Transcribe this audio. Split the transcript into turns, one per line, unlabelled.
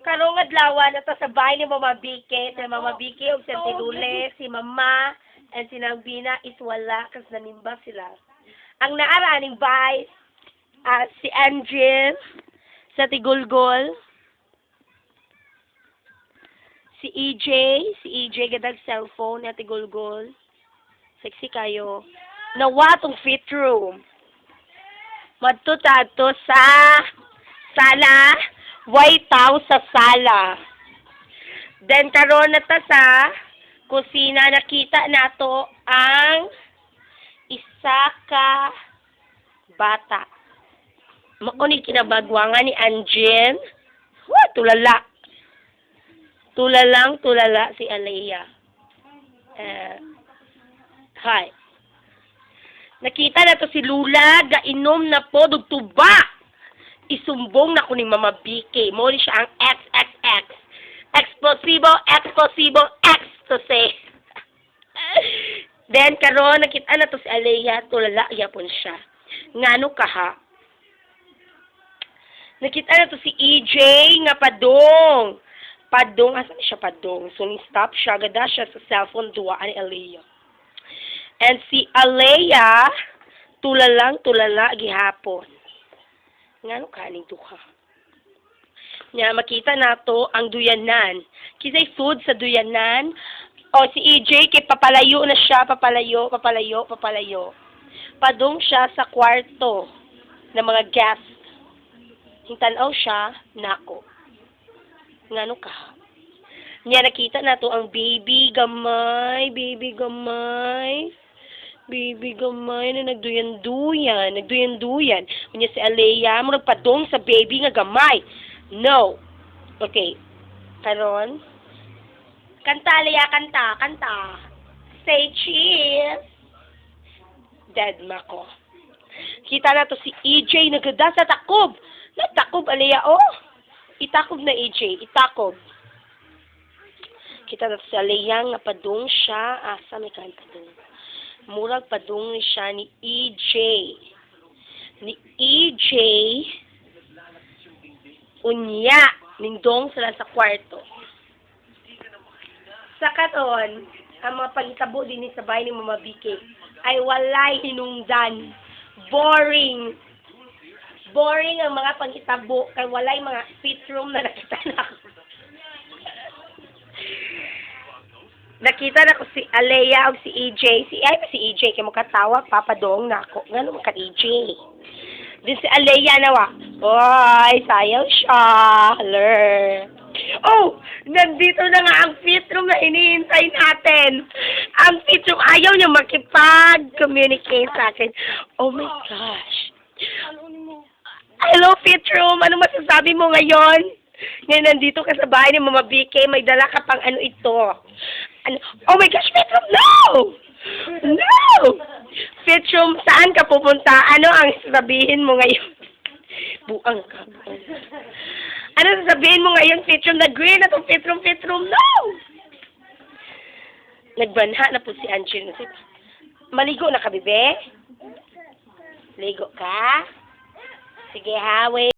Karong adlaw na to sa bahay ni Mama Bike, si Mama Bike ug si Tigule, si Mama, and si Nambina is wala kasi nanimba sila. Ang naara ning bahay, si Angel, sa Tigulgol, si EJ gadag cellphone na Tigulgol, sexy kayo, nawatong fit room. Madto tato sa sala, white house sa sala. Then karon na ta sa kusina, nakita nato ang isa ka bata. Mao ni kinabagwangan ni Angel. Tulala. Tulala si Alea. Hi. Nakita na to si Lula, gainom na po, dugtuba. Isumbong na ko ni Mama BK. Mo ni siya ang XXX. Explosivo, ecstasy. Then, karon nakita na to si Alea, tulala, yapon siya. Ngano ka ha? Nakita na to si EJ, nga padong. Padong, asan siya padong? So, ni-stop siya, gada siya sa cellphone, duwaan ni Alea. And si Alea, tulala, gihapon. Ngano kaning duha? Nya makita nato ang duyanan. Kisay food sa duyanan. O si EJ kay papalayo na siya, papalayo. Padong siya sa kwarto ng mga guest. Hintanaw siya, nako. Ngano ka? Nya nakita nato ang baby gamay na nagduyan-duyan. Unya si Alea, mo nagpadong sa baby nga gamay. No. Okay. Karon, kanta Alea, kanta. Say cheese. Dead mako. Kita na to si EJ nagada sa takob. Nagtakob Alea, oh. Itakob na EJ, itakob. Kita na to si Alea nga padong siya. Asa may kanta dun? Murag padung siya ni EJ. Unya, nindong sila sa kwarto. Sa katon, ang mga pangitabo din sa bahay ni Mama BK ay walay hinungdan. Boring ang mga pangitabo kay walay mga fit room na nakita na ako. Nakita na ko si Alea o si EJ. Si EJ kay makatawag papadong na ako. Ngano man ka EJ? Din si Alea nawa. Oy, sayaw siya. Oh, nandito na nga ang fit room na hinihintay natin. Ang fit room, ayaw niya makipag-communicate sa akin. Oh my gosh. Hello, fit room. Ano masasabi mo ngayon? Ngayon, nandito ka sa bahay ni Mama BK, may dala ka pang ano ito. Ano? Oh my gosh, Fitrum, no! Fitrum, saan ka pupunta? Ano ang sasabihin mo ngayon? Buang ka. Ano sasabihin mo ngayon, Fitrum? Nag-green na itong Fitrum, no! Nagbanha na po si Angel. Maligo na ka, bebe? Ligo ka? Sige, ha, wait.